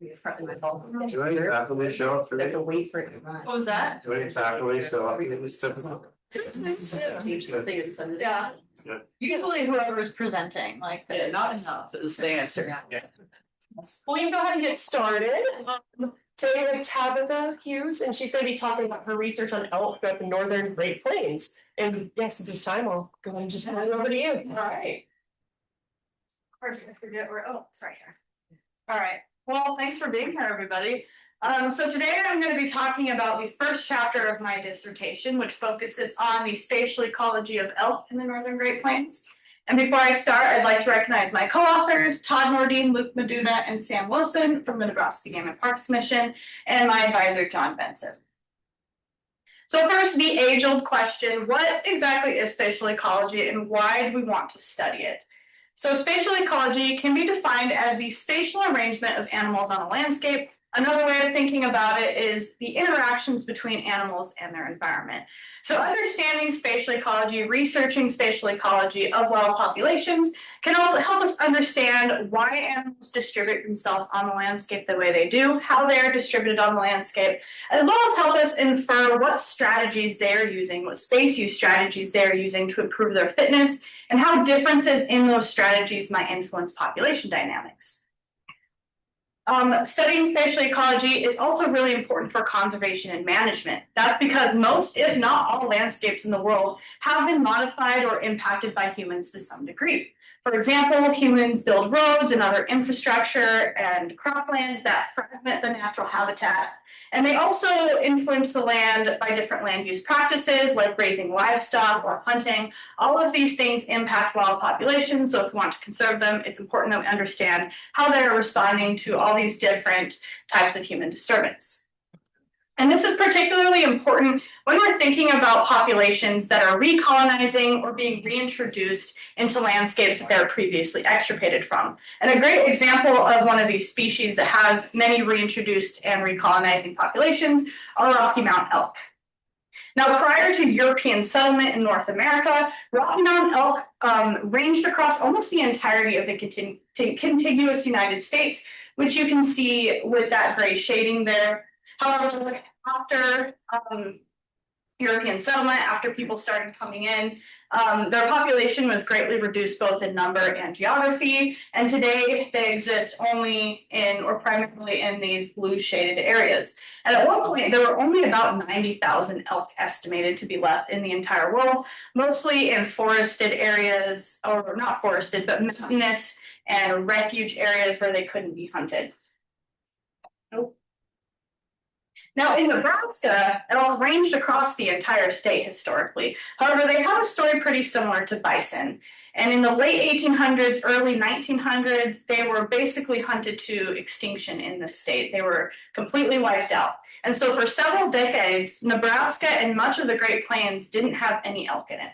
It's probably my fault. Do any faculty show up They have today? to wait for it to run. What was that? Do any faculty show up? It's typical. Yeah. Usually whoever is presenting, like, Yeah, not enough is the answer. Yeah. Well, you can go ahead and get started. Today with Tabitha Hughes, and she's going to be talking about her research on elk throughout the northern Great Plains. And yes, at this time, I'll go ahead and just hand it over to you. all right. Of course, I forget where, oh, it's right here. All right, well, thanks for being here, everybody. So today I'm going to be talking about the first chapter of my dissertation, which focuses on the spatial ecology of elk in the northern Great Plains. And before I start, I'd like to recognize my co-authors, Todd Nordine, Luke Meduna, and Sam Wilson from the Nebraska Game and Parks Commission, and my advisor, John Benson. So first, the age-old question, what exactly is spatial ecology and why do we want to study it? So spatial ecology can be defined as the spatial arrangement of animals on a landscape. Another way of thinking about it is the interactions between animals and their environment. So understanding spatial ecology, researching spatial ecology of wild populations can also help us understand why animals distribute themselves on the landscape the way they do, how they are distributed on the landscape, as well as help us infer what strategies they're using, what space use strategies they're using to improve their fitness, and how differences in those strategies might influence population dynamics. Studying spatial ecology is also really important for conservation and management. That's because most, if not all, landscapes in the world have been modified or impacted by humans to some degree. For example, humans build roads and other infrastructure and cropland that fragment the natural habitat. And they also influence the land by different land use practices like raising livestock or hunting. All of these things impact wild populations. So if we want to conserve them, it's important that we understand how they're responding to all these different types of human disturbance. And this is particularly important when we're thinking about populations that are recolonizing or being reintroduced into landscapes that they're previously extirpated from. And a great example of one of these species that has many reintroduced and recolonizing populations are Rocky Mountain elk. Now, prior to European settlement in North America, Rocky Mountain elk ranged across almost the entirety of the contiguous United States, which you can see with that gray shading there. However, after European settlement, after people started coming in, their population was greatly reduced both in number and geography, and today they exist only in or primarily in these blue shaded areas. And at one point, there were only about 90,000 elk estimated to be left in the entire world, mostly in forested areas, or not forested, but mountainous and refuge areas where they couldn't be hunted. Nope. Now, in Nebraska, elk ranged across the entire state historically. However, they have a story pretty similar to bison. And in the late 1800s, early 1900s, they were basically hunted to extinction in the state. They were completely wiped out. And so for several decades, Nebraska and much of the Great Plains didn't have any elk in it.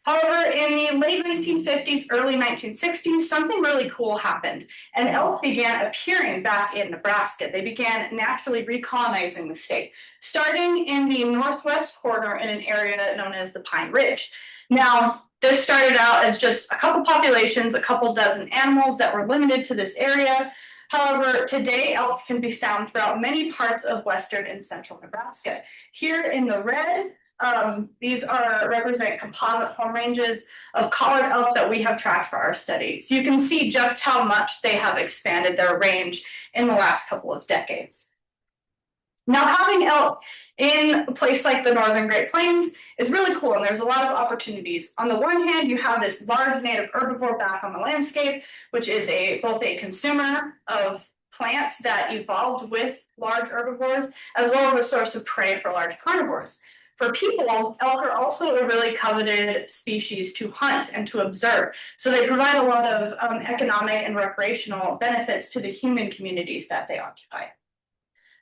However, in the late 1950s, early 1960s, something really cool happened, and elk began appearing back in Nebraska. They began naturally recolonizing the state, starting in the northwest corner in an area known as the Pine Ridge. Now, this started out as just a couple populations, a couple dozen animals that were limited to this area. However, today elk can be found throughout many parts of western and central Nebraska. Here in the red, these represent composite home ranges of collared elk that we have tracked for our study. So you can see just how much they have expanded their range in the last couple of decades. Now, having elk in a place like the Northern Great Plains is really cool, and there's a lot of opportunities. On the one hand, you have this large native herbivore back on the landscape, which is both a consumer of plants that evolved with large herbivores, as well as a source of prey for large carnivores. For people, elk are also a really coveted species to hunt and to observe. So they provide a lot of economic and recreational benefits to the human communities that they occupy.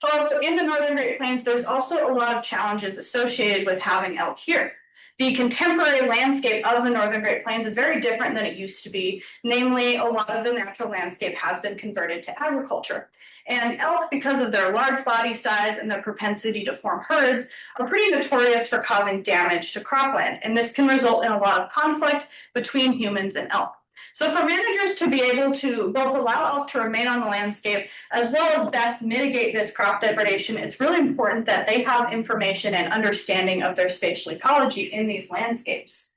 However, in the Northern Great Plains, there's also a lot of challenges associated with having elk here. The contemporary landscape of the Northern Great Plains is very different than it used to be. Namely, a lot of the natural landscape has been converted to agriculture. And elk, because of their large body size and their propensity to form herds, are pretty notorious for causing damage to cropland. And this can result in a lot of conflict between humans and elk. So for managers to be able to both allow elk to remain on the landscape as well as best mitigate this crop degradation, it's really important that they have information and understanding of their spatial ecology in these landscapes.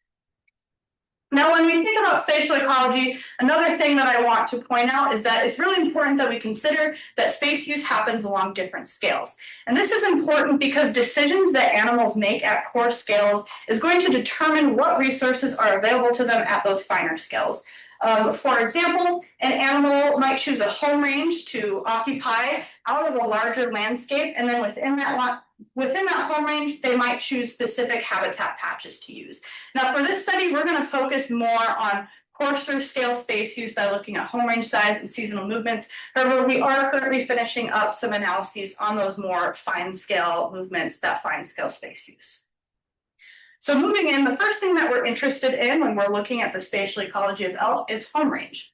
Now, when we think about spatial ecology, another thing that I want to point out is that it's really important that we consider that space use happens along different scales. And this is important because decisions that animals make at core scales is going to determine what resources are available to them at those finer scales. For example, an animal might choose a home range to occupy out of a larger landscape, and then within that home range, they might choose specific habitat patches to use. Now, for this study, we're going to focus more on coarser scale space use by looking at home range size and seasonal movements. However, we are currently finishing up some analyses on those more fine scale movements, that fine scale space use. So moving in, the first thing that we're interested in when we're looking at the spatial ecology of elk is home range.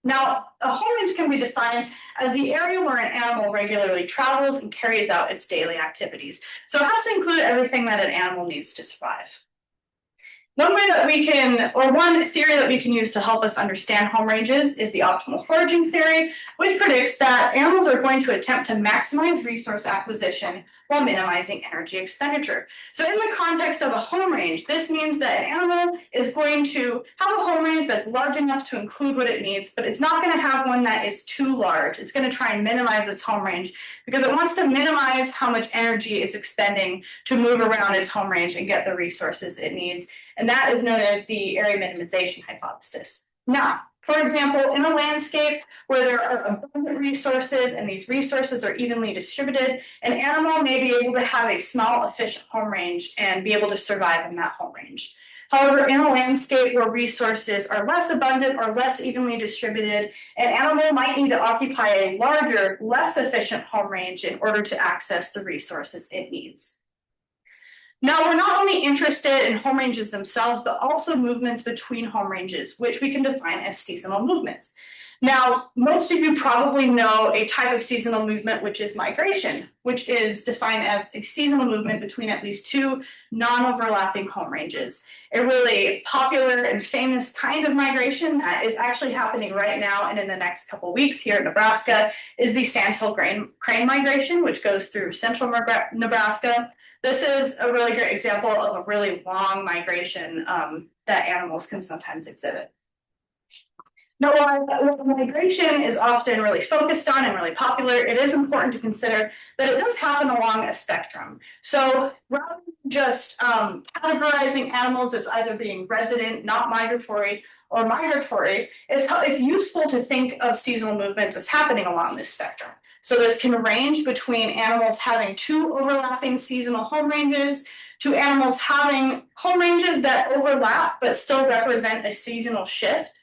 Now, a home range can be defined as the area where an animal regularly travels and carries out its daily activities. So it has to include everything that an animal needs to survive. One way that we can, or one theory that we can use to help us understand home ranges is the optimal foraging theory, which predicts that animals are going to attempt to maximize resource acquisition while minimizing energy expenditure. So in the context of a home range, this means that an animal is going to have a home range that's large enough to include what it needs, but it's not going to have one that is too large. It's going to try and minimize its home range because it wants to minimize how much energy it's expending to move around its home range and get the resources it needs. And that is known as the area minimization hypothesis. Now, for example, in a landscape where there are abundant resources and these resources are evenly distributed, an animal may be able to have a small, efficient home range and be able to survive in that home range. However, in a landscape where resources are less abundant or less evenly distributed, an animal might need to occupy a larger, less efficient home range in order to access the resources it needs. Now, we're not only interested in home ranges themselves, but also movements between home ranges, which we can define as seasonal movements. Now, most of you probably know a type of seasonal movement, which is migration, which is defined as a seasonal movement between at least two non-overlapping home ranges. A really popular and famous kind of migration that is actually happening right now and in the next couple of weeks here in Nebraska is the sandhill crane migration, which goes through central Nebraska. This is a really great example of a really long migration that animals can sometimes exhibit. Now, while migration is often really focused on and really popular, it is important to consider that it does happen along a spectrum. So rather than just categorizing animals as either being resident, not migratory, or migratory, it's useful to think of seasonal movements as happening along this spectrum. So this can range between animals having two overlapping seasonal home ranges to animals having home ranges that overlap but still represent a seasonal shift,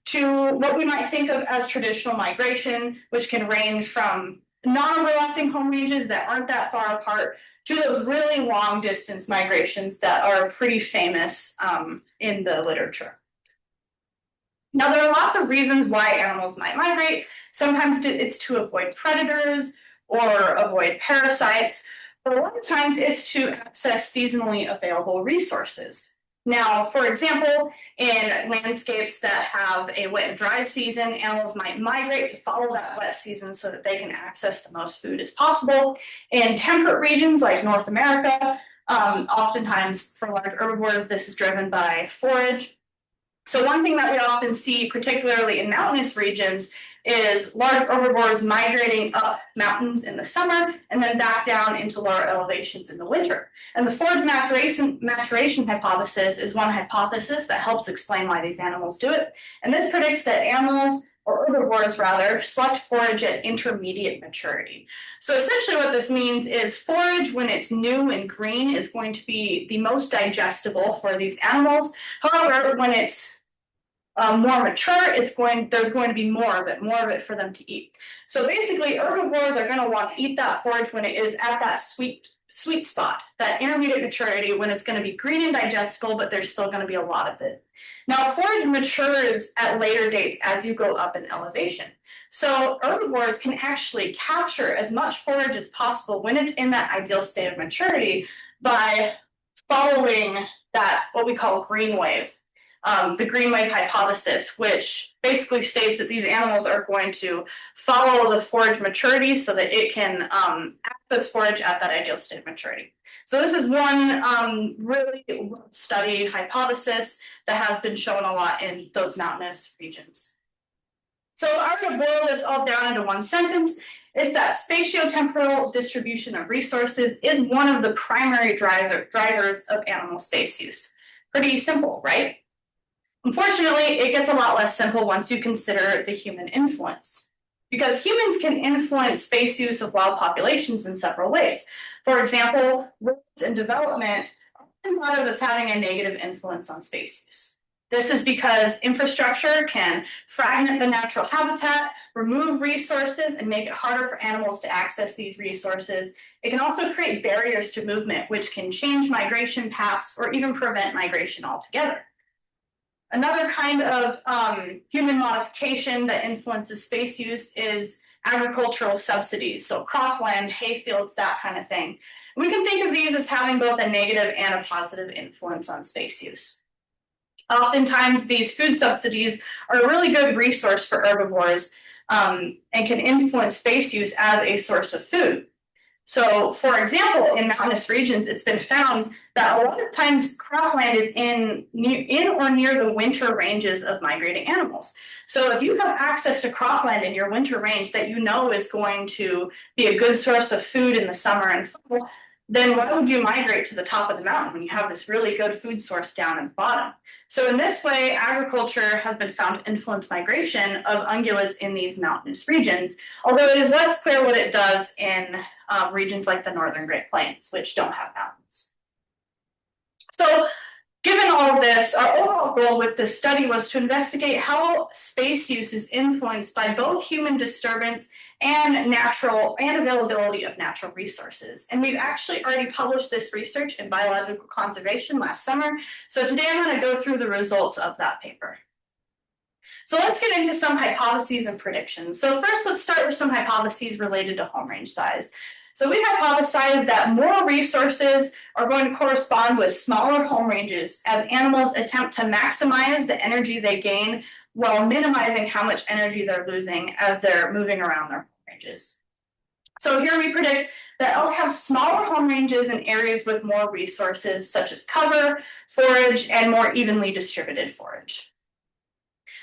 to what we might think of as traditional migration, which can range from non-overlapping home ranges that aren't that far apart to those really long distance migrations that are pretty famous in the literature. Now, there are lots of reasons why animals might migrate. Sometimes it's to avoid predators or avoid parasites, but a lot of times it's to access seasonally available resources. Now, for example, in landscapes that have a wet and dry season, animals might migrate to follow that wet season so that they can access the most food as possible. In temperate regions like North America, oftentimes for large herbivores, this is driven by forage. So one thing that we often see, particularly in mountainous regions, is large herbivores migrating up mountains in the summer and then back down into lower elevations in the winter. And the forage maturation hypothesis is one hypothesis that helps explain why these animals do it. And this predicts that animals, or herbivores rather, select forage at intermediate maturity. So essentially what this means is forage, when it's new and green, is going to be the most digestible for these animals. However, when it's more mature, there's going to be more of it for them to eat. So basically, herbivores are going to want to eat that forage when it is at that sweet spot, that intermediate maturity, when it's going to be green and digestible, but there's still going to be a lot of it. Now, forage matures at later dates as you go up in elevation. So herbivores can actually capture as much forage as possible when it's in that ideal state of maturity by following that, what we call green wave. the green wave hypothesis, which basically states that these animals are going to follow the forage maturity so that it can access forage at that ideal state of maturity. So this is one really studied hypothesis that has been shown a lot in those mountainous regions. So if I were to boil this all down into one sentence, is that spatiotemporal distribution of resources is one of the primary drivers of animal space use. Pretty simple, right? Unfortunately, it gets a lot less simple once you consider the human influence, because humans can influence space use of wild populations in several ways. For example, roads and development are often thought of as having a negative influence on space use. This is because infrastructure can fragment the natural habitat, remove resources, and make it harder for animals to access these resources. It can also create barriers to movement, which can change migration paths or even prevent migration altogether. Another kind of human modification that influences space use is agricultural subsidies, so cropland, hay fields, that kind of thing. We can think of these as having both a negative and a positive influence on space use. Oftentimes, these food subsidies are a really good resource for herbivores and can influence space use as a source of food. So, for example, in mountainous regions, it's been found that a lot of times cropland is in or near the winter ranges of migrating animals. So if you have access to cropland in your winter range that you know is going to be a good source of food in the summer and fall, then why would you migrate to the top of the mountain when you have this really good food source down at the bottom? So in this way, agriculture has been found to influence migration of ungulates in these mountainous regions, although it is less clear what it does in regions like the Northern Great Plains, which don't have mountains. So given all of this, our overall goal with this study was to investigate how space use is influenced by both human disturbance and availability of natural resources. And we've actually already published this research in Biological Conservation last summer. So today I'm going to go through the results of that paper. So let's get into some hypotheses and predictions. So first, let's start with some hypotheses related to home range size. So we hypothesize that more resources are going to correspond with smaller home ranges as animals attempt to maximize the energy they gain while minimizing how much energy they're losing as they're moving around their home ranges. So here we predict that elk have smaller home ranges in areas with more resources, such as cover, forage, and more evenly distributed forage.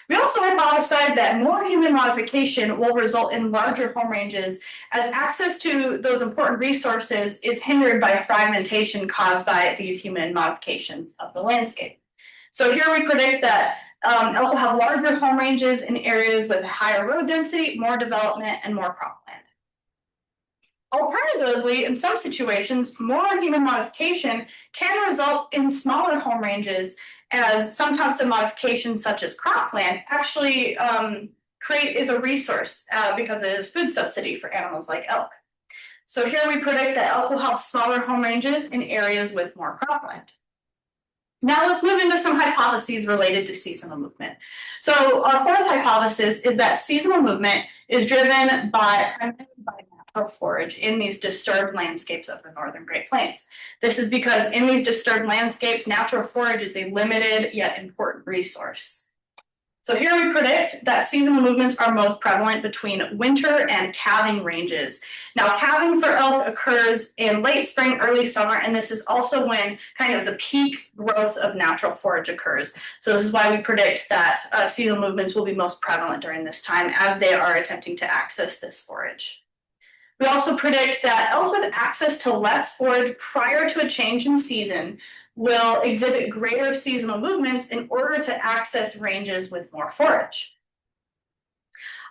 We also hypothesize that more human modification will result in larger home ranges as access to those important resources is hindered by fragmentation caused by these human modifications of the landscape. So here we predict that elk will have larger home ranges in areas with higher road density, more development, and more cropland. Alternatively, in some situations, more human modification can result in smaller home ranges, as some types of modifications, such as cropland, actually is a resource because it is food subsidy for animals like elk. So here we predict that elk will have smaller home ranges in areas with more cropland. Now let's move into some hypotheses related to seasonal movement. So our fourth hypothesis is that seasonal movement is driven primarily by natural forage in these disturbed landscapes of the Northern Great Plains. This is because in these disturbed landscapes, natural forage is a limited yet important resource. So here we predict that seasonal movements are most prevalent between winter and calving ranges. Now, calving for elk occurs in late spring, early summer, and this is also when kind of the peak growth of natural forage occurs. So this is why we predict that seasonal movements will be most prevalent during this time as they are attempting to access this forage. We also predict that elk with access to less forage prior to a change in season will exhibit greater seasonal movements in order to access ranges with more forage.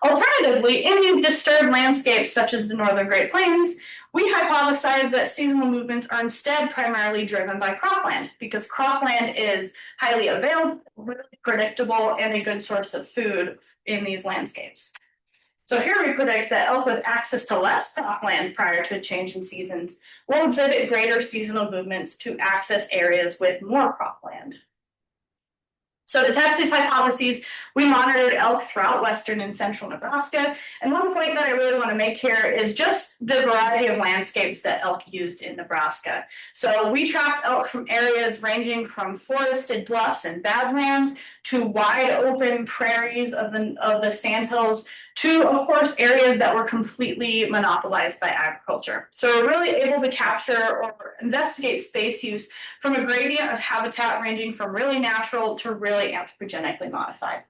Alternatively, in these disturbed landscapes, such as the Northern Great Plains, we hypothesize that seasonal movements are instead primarily driven by cropland, because cropland is highly available, really predictable, and a good source of food in these landscapes. So here we predict that elk with access to less cropland prior to a change in seasons will exhibit greater seasonal movements to access areas with more cropland. So to test these hypotheses, we monitored elk throughout western and central Nebraska. And one point that I really want to make here is just the variety of landscapes that elk used in Nebraska. So we tracked elk from areas ranging from forested bluffs and badlands to wide open prairies of the sandhills to, of course, areas that were completely monopolized by agriculture. So we're really able to capture or investigate space use from a gradient of habitat ranging from really natural to really anthropogenically modified.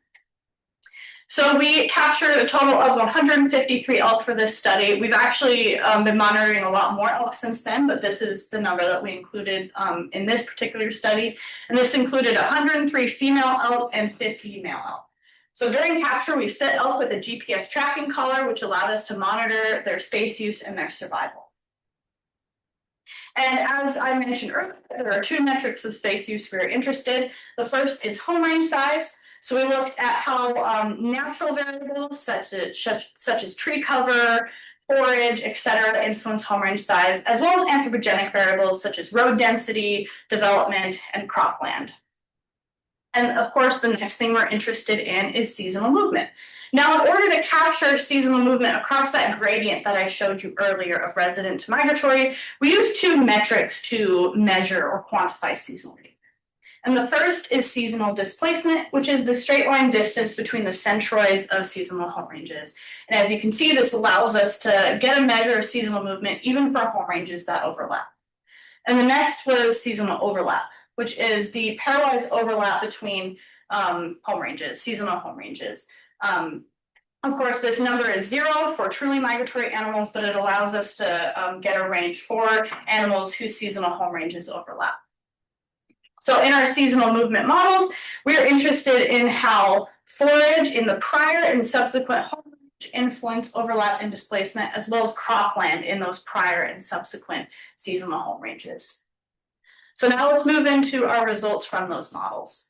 So we captured a total of 153 elk for this study. We've actually been monitoring a lot more elk since then, but this is the number that we included in this particular study. And this included 103 female elk and 50 male elk. So during capture, we fit elk with a GPS tracking collar, which allowed us to monitor their space use and their survival. And as I mentioned earlier, there are two metrics of space use we're interested. The first is home range size. So we looked at how natural variables such as tree cover, forage, et cetera, influence home range size, as well as anthropogenic variables such as road density, development, and cropland. And of course, the next thing we're interested in is seasonal movement. Now, in order to capture seasonal movement across that gradient that I showed you earlier of resident to migratory, we use two metrics to measure or quantify seasonal movement. And the first is seasonal displacement, which is the straight line distance between the centroids of seasonal home ranges. And as you can see, this allows us to get a measure of seasonal movement even for home ranges that overlap. And the next was seasonal overlap, which is the pairwise overlap between home ranges, seasonal home ranges. Of course, this number is 0 for truly migratory animals, but it allows us to get a range for animals whose seasonal home ranges overlap. So in our seasonal movement models, we're interested in how forage in the prior and subsequent home range influence overlap and displacement, as well as cropland in those prior and subsequent seasonal home ranges. So now let's move into our results from those models.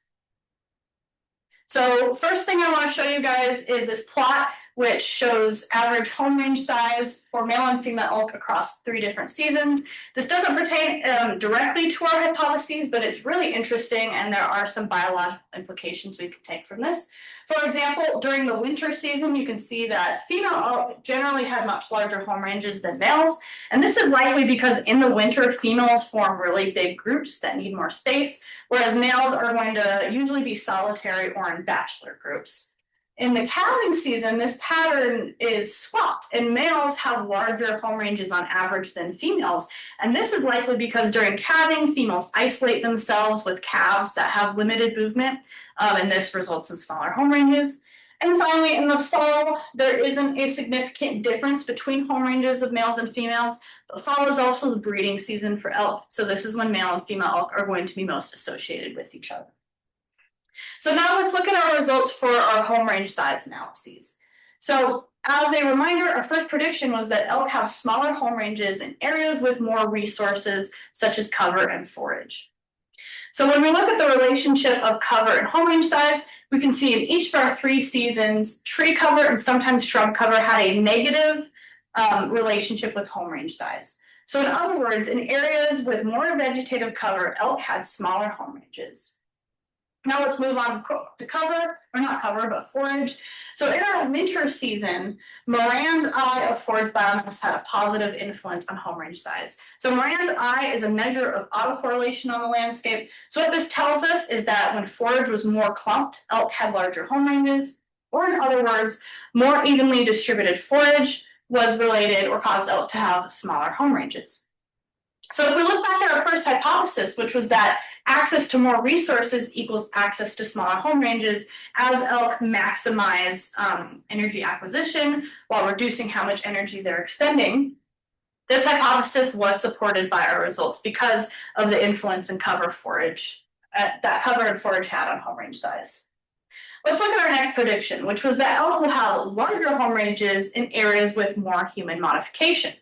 So first thing I want to show you guys is this plot, which shows average home range size for male and female elk across 3 different seasons. This doesn't pertain directly to our hypotheses, but it's really interesting, and there are some biological implications we can take from this. For example, during the winter season, you can see that female elk generally had much larger home ranges than males. And this is likely because in the winter, females form really big groups that need more space, whereas males are going to usually be solitary or in bachelor groups. In the calving season, this pattern is swapped, and males have larger home ranges on average than females. And this is likely because during calving, females isolate themselves with calves that have limited movement, and this results in smaller home ranges. And finally, in the fall, there isn't a significant difference between home ranges of males and females. The fall is also the breeding season for elk, so this is when male and female elk are going to be most associated with each other. So now let's look at our results for our home range size analyses. So as a reminder, our first prediction was that elk have smaller home ranges in areas with more resources, such as cover and forage. So when we look at the relationship of cover and home range size, we can see in each of our 3 seasons, tree cover and sometimes shrub cover had a negative relationship with home range size. So in other words, in areas with more vegetative cover, elk had smaller home ranges. Now let's move on to cover, or not cover, but forage. So in our winter season, Moran's eye of forage biomass had a positive influence on home range size. So Moran's eye is a measure of autocorrelation on the landscape. So what this tells us is that when forage was more clumped, elk had larger home ranges, or in other words, more evenly distributed forage was related or caused elk to have smaller home ranges. So if we look back at our first hypothesis, which was that access to more resources equals access to smaller home ranges, as elk maximize energy acquisition while reducing how much energy they're expending, this hypothesis was supported by our results because of the influence in cover forage that cover and forage had on home range size. Let's look at our next prediction, which was that elk will have larger home ranges in areas with more human modification.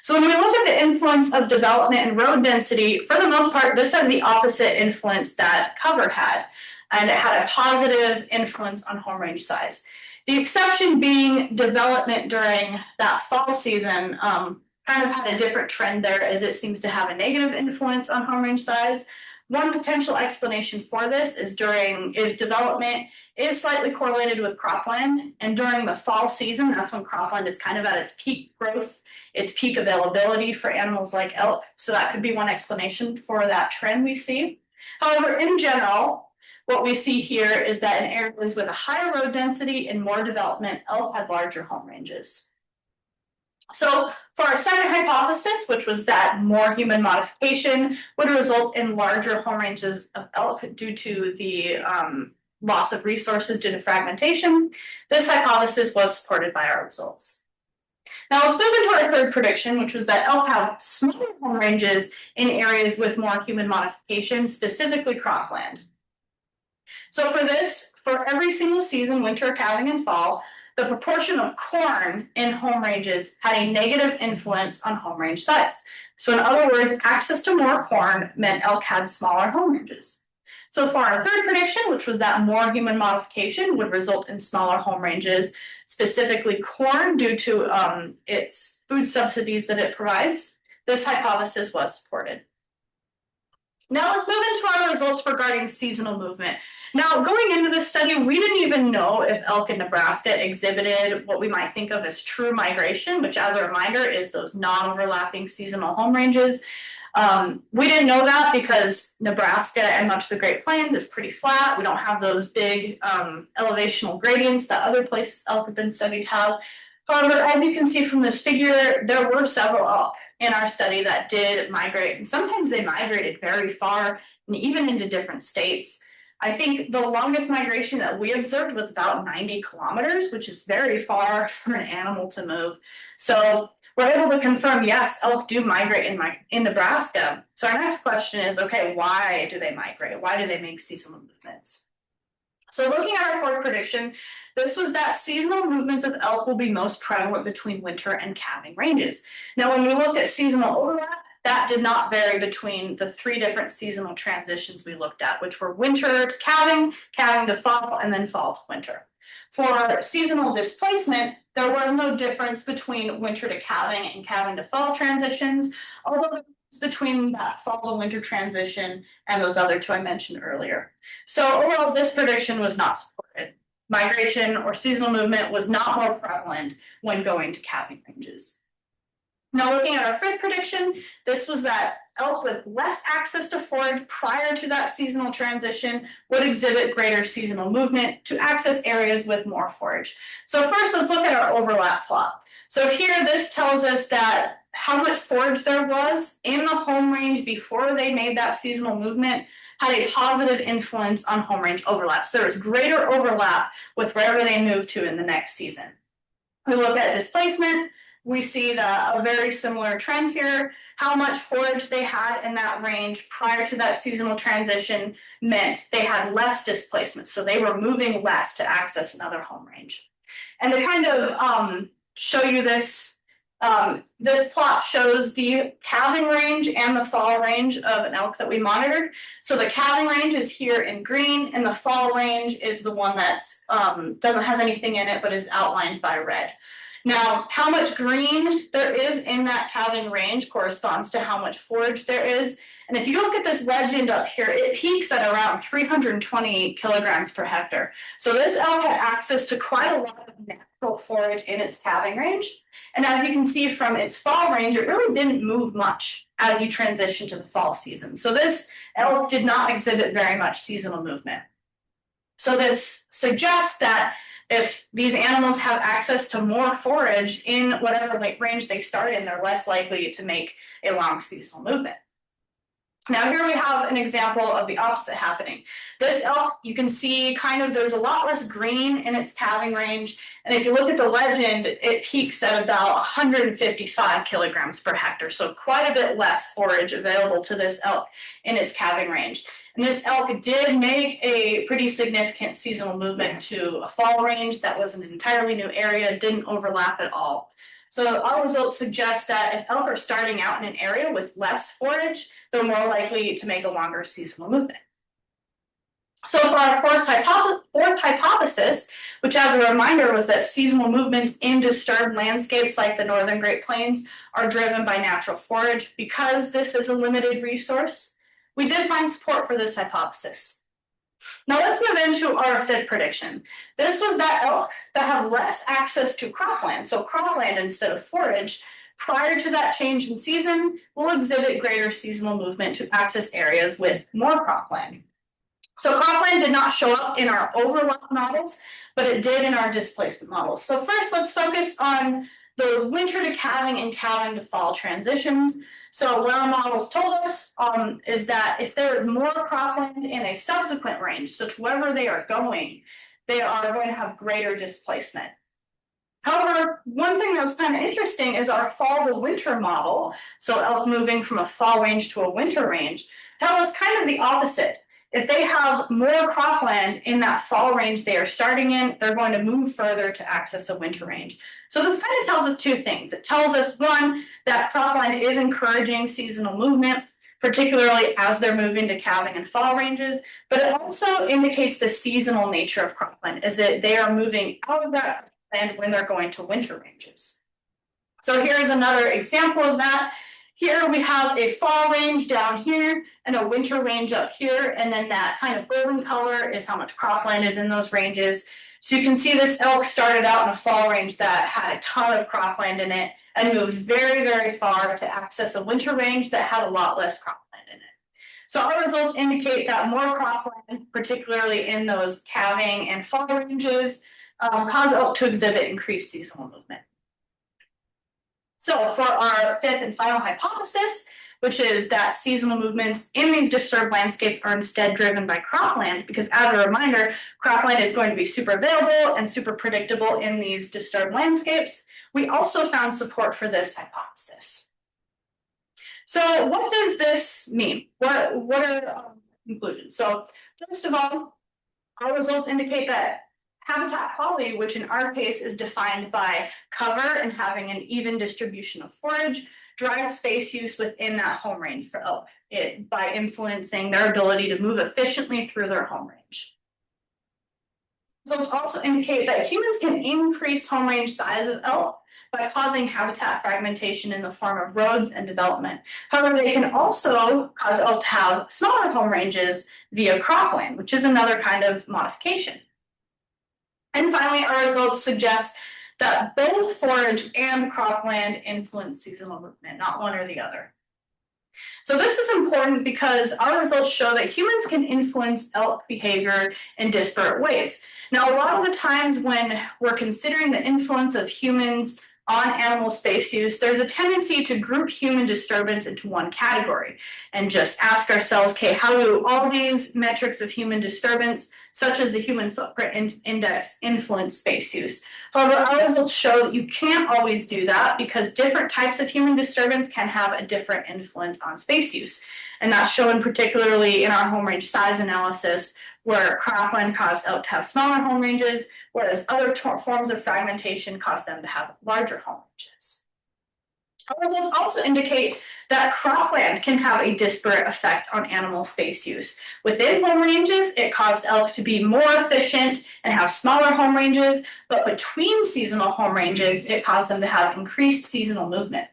So when we look at the influence of development and road density, for the most part, this has the opposite influence that cover had, and it had a positive influence on home range size. The exception being development during that fall season kind of had a different trend there, as it seems to have a negative influence on home range size. One potential explanation for this is development is slightly correlated with cropland, and during the fall season, that's when cropland is kind of at its peak growth, its peak availability for animals like elk. So that could be one explanation for that trend we see. However, in general, what we see here is that in areas with a higher road density and more development, elk had larger home ranges. So for our second hypothesis, which was that more human modification would result in larger home ranges of elk due to the loss of resources due to fragmentation, this hypothesis was supported by our results. Now let's move into our third prediction, which was that elk have smaller home ranges in areas with more human modification, specifically cropland. So for this, for every single season, winter, calving, and fall, the proportion of corn in home ranges had a negative influence on home range size. So in other words, access to more corn meant elk had smaller home ranges. So for our third prediction, which was that more human modification would result in smaller home ranges, specifically corn due to its food subsidies that it provides, this hypothesis was supported. Now let's move into our results regarding seasonal movement. Now, going into this study, we didn't even know if elk in Nebraska exhibited what we might think of as true migration, which as a reminder is those non-overlapping seasonal home ranges. We didn't know that because Nebraska and much of the Great Plains is pretty flat. We don't have those big elevational gradients that other places elk have been studied have. However, as you can see from this figure, there were several elk in our study that did migrate, and sometimes they migrated very far and even into different states. I think the longest migration that we observed was about 90 kilometers, which is very far for an animal to move. So we're able to confirm, yes, elk do migrate in Nebraska. So our next question is, okay, why do they migrate? Why do they make seasonal movements? So looking at our fourth prediction, this was that seasonal movements of elk will be most prevalent between winter and calving ranges. Now, when we looked at seasonal overlap, that did not vary between the three different seasonal transitions we looked at, which were winter to calving, calving to fall, and then fall to winter. For seasonal displacement, there was no difference between winter to calving and calving to fall transitions, although there was between that fall to winter transition and those other two I mentioned earlier. So overall, this prediction was not supported. Migration or seasonal movement was not more prevalent when going to calving ranges. Now looking at our fifth prediction, this was that elk with less access to forage prior to that seasonal transition would exhibit greater seasonal movement to access areas with more forage. So first, let's look at our overlap plot. So here, this tells us that how much forage there was in the home range before they made that seasonal movement had a positive influence on home range overlap. So there was greater overlap with wherever they moved to in the next season. We look at displacement. We see a very similar trend here. How much forage they had in that range prior to that seasonal transition meant they had less displacement. So they were moving less to access another home range. And to kind of show you this, this plot shows the calving range and the fall range of an elk that we monitored. So the calving range is here in green, and the fall range is the one that's doesn't have anything in it but is outlined by red. Now, how much green there is in that calving range corresponds to how much forage there is. And if you look at this legend up here, it peaks at around 320 kilograms per hectare. So this elk had access to quite a lot of natural forage in its calving range. And as you can see from its fall range, it really didn't move much as you transition to the fall season. So this elk did not exhibit very much seasonal movement. So this suggests that if these animals have access to more forage in whatever range they start in, they're less likely to make a long seasonal movement. Now here we have an example of the opposite happening. This elk, you can see kind of there's a lot less green in its calving range. And if you look at the legend, it peaks at about 155 kilograms per hectare. So quite a bit less forage available to this elk in its calving range. And this elk did make a pretty significant seasonal movement to a fall range that was an entirely new area, didn't overlap at all. So our results suggest that if elk are starting out in an area with less forage, they're more likely to make a longer seasonal movement. So for our fourth hypothesis, which as a reminder was that seasonal movements in disturbed landscapes like the northern Great Plains are driven by natural forage because this is a limited resource, we did find support for this hypothesis. Now let's move into our fifth prediction. This was that elk that have less access to cropland, so cropland instead of forage, prior to that change in season, will exhibit greater seasonal movement to access areas with more cropland. So cropland did not show up in our overlap models, but it did in our displacement models. So first, let's focus on the winter to calving and calving to fall transitions. So what our models told us is that if there is more cropland in a subsequent range, so to wherever they are going to have greater displacement. However, one thing that was kind of interesting is our fall to winter model, so elk moving from a fall range to a winter range, tell us kind of the opposite. If they have more cropland in that fall range they are starting in, they're going to move further to access a winter range. So this kind of tells us two things. It tells us, one, that cropland is encouraging seasonal movement, particularly as they're moving to calving and fall ranges, but it also indicates the seasonal nature of cropland, is that they are moving out of that land when they're going to winter ranges. So here's another example of that. Here we have a fall range down here and a winter range up here, and then that kind of golden color is how much cropland is in those ranges. So you can see this elk started out in a fall range that had a ton of cropland in it and moved very, very far to access a winter range that had a lot less cropland in it. So our results indicate that more cropland, particularly in those calving and fall ranges, cause elk to exhibit increased seasonal movement. So for our fifth and final hypothesis, which is that seasonal movements in these disturbed landscapes are instead driven by cropland, because as a reminder, cropland is going to be super available and super predictable in these disturbed landscapes. We also found support for this hypothesis. So what does this mean? What are conclusions? So first of all, our results indicate that habitat quality, which in our case is defined by cover and having an even distribution of forage, drives space use within that home range for elk by influencing their ability to move efficiently through their home range. Results also indicate that humans can increase home range size of elk by causing habitat fragmentation in the form of roads and development. However, they can also cause elk to have smaller home ranges via cropland, which is another kind of modification. And finally, our results suggest that both forage and cropland influence seasonal movement, not one or the other. So this is important because our results show that humans can influence elk behavior in disparate ways. Now, a lot of the times when we're considering the influence of humans on animal space use, there's a tendency to group human disturbance into one category and just ask ourselves, okay, how do all these metrics of human disturbance, such as the human footprint index, influence space use? However, our results show that you can't always do that because different types of human disturbance can have a different influence on space use. And that's shown particularly in our home range size analysis, where cropland caused elk to have smaller home ranges, whereas other forms of fragmentation cause them to have larger home ranges. Our results also indicate that cropland can have a disparate effect on animal space use. Within home ranges, it caused elk to be more efficient and have smaller home ranges, but between seasonal home ranges, it caused them to have increased seasonal movement.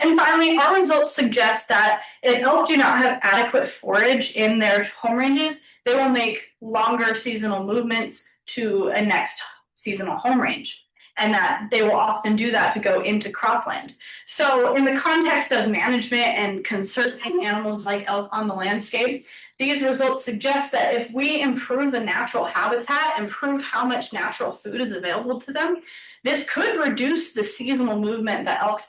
And finally, our results suggest that if elk do not have adequate forage in their home ranges, they will make longer seasonal movements to a next seasonal home range, and that they will often do that to go into cropland. So in the context of management and conserving animals like elk on the landscape, these results suggest that if we improve the natural habitat, improve how much natural food is available to them, this could reduce the seasonal movement that elk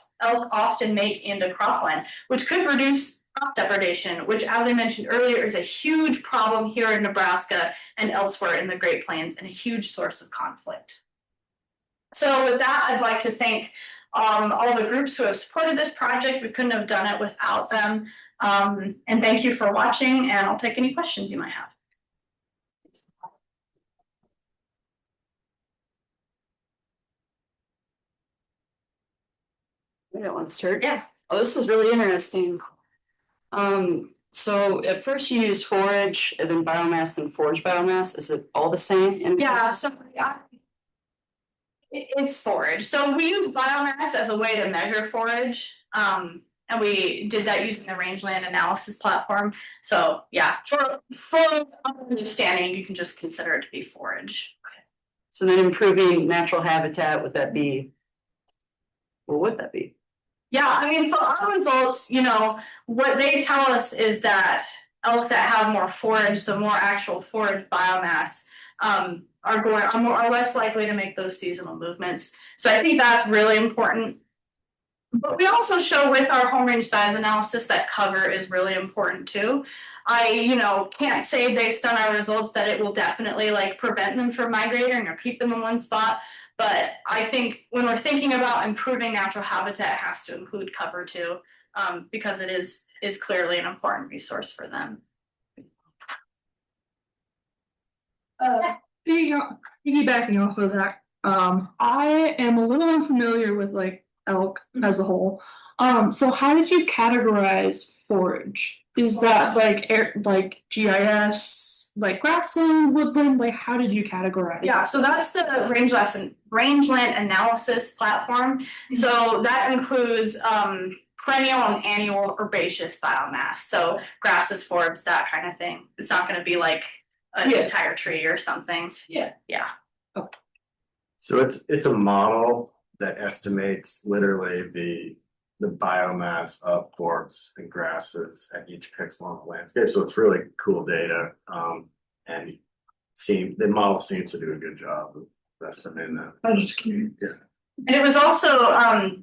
often make into cropland, which could reduce crop depredation, which, as I mentioned earlier, is a huge problem here in Nebraska and elsewhere in the Great Plains and a huge source of conflict. So with that, I'd like to thank all the groups who have supported this project. We couldn't have done it without them. And thank you for watching, and I'll take any questions you might have. I don't want to start. Yeah. Oh, this was really interesting. So at first you used forage and then biomass and forage biomass. Is it all the same? Yeah, so it's forage. So we use biomass as a way to measure forage. And And we did that using the rangeland analysis platform. So yeah, for understanding, you can just consider it to be forage. So then improving natural habitat, would that be? What would that be? Yeah, I mean, for our results, you know, what they tell us is that elk that have more forage, so more actual forage biomass, are less likely to make those seasonal movements. So I think that's really important. But we also show with our home range size analysis that cover is really important too. I, you know, can't say based on our results that it will definitely like prevent them from migrating or keep them in one spot. But I think when we're thinking about improving natural habitat, it has to include cover too, because it is clearly an important resource for them. Piggybacking off of that, I am a little unfamiliar with like elk as a whole. So how did you categorize forage? Is that like like GIS, like grassland, woodland? Like how did you categorize? Yeah, so that's the rangeland analysis platform. So that includes perennial and annual herbaceous biomass. So grasses, forbs, that kind of thing. It's not gonna be like an entire tree or something. Yeah. Yeah. So it's a model that estimates literally the biomass of forbs and grasses at each pixel on the landscape. So it's really cool data. And the model seems to do a good job of estimating that. I'm just curious. Yeah. And it was also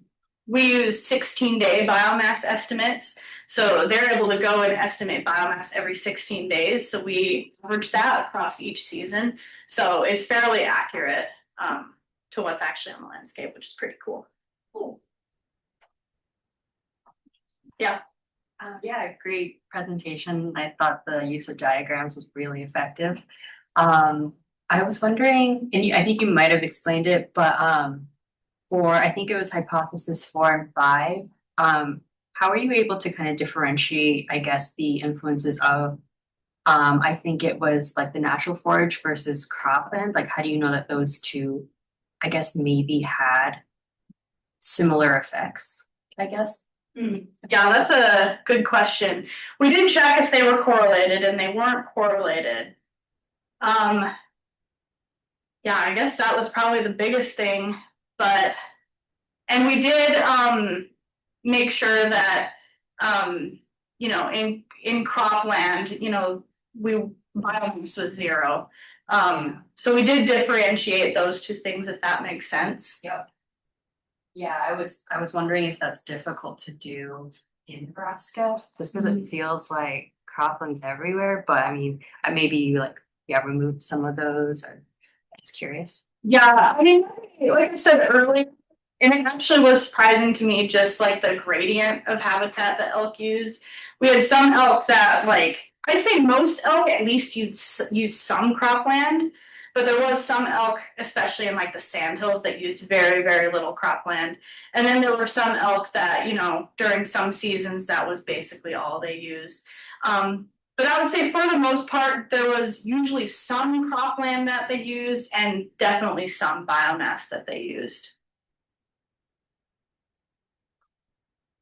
we use 16-day biomass estimates. So they're able to go and estimate biomass every 16 days. So we average that across each season. So it's fairly accurate to what's actually on the landscape, which is pretty cool. Cool. Yeah. Yeah, great presentation. I thought the use of diagrams was really effective. I was wondering, and I think you might have explained it, but for I think it was hypothesis 4 and 5, how are you able to kind of differentiate, I guess, the influences of I think it was like the natural forage versus cropland? Like, how do you know that those two, I guess, maybe had similar effects, I guess? Yeah, that's a good question. We did check if they were correlated and they weren't correlated. Yeah, I guess that was probably the biggest thing, and we did make sure that you know, in cropland, you know, biomass was 0. So we did differentiate those two things, if that makes sense. Yep. Yeah, I was wondering if that's difficult to do in Nebraska, just because it feels like croplands everywhere. But I mean, maybe you removed some of those. Or I'm just curious. Yeah, I mean, like I said earlier, and it actually was surprising to me, just like the gradient of habitat that elk used. We had some elk that, like, I'd say most elk at least use some cropland, but there was some elk, especially in like the sandhills, that used very, very little cropland. And then there were some elk that, you know, during some seasons, that was basically all they used. But I would say for the most part, there was usually some cropland that they used and definitely some biomass that they used.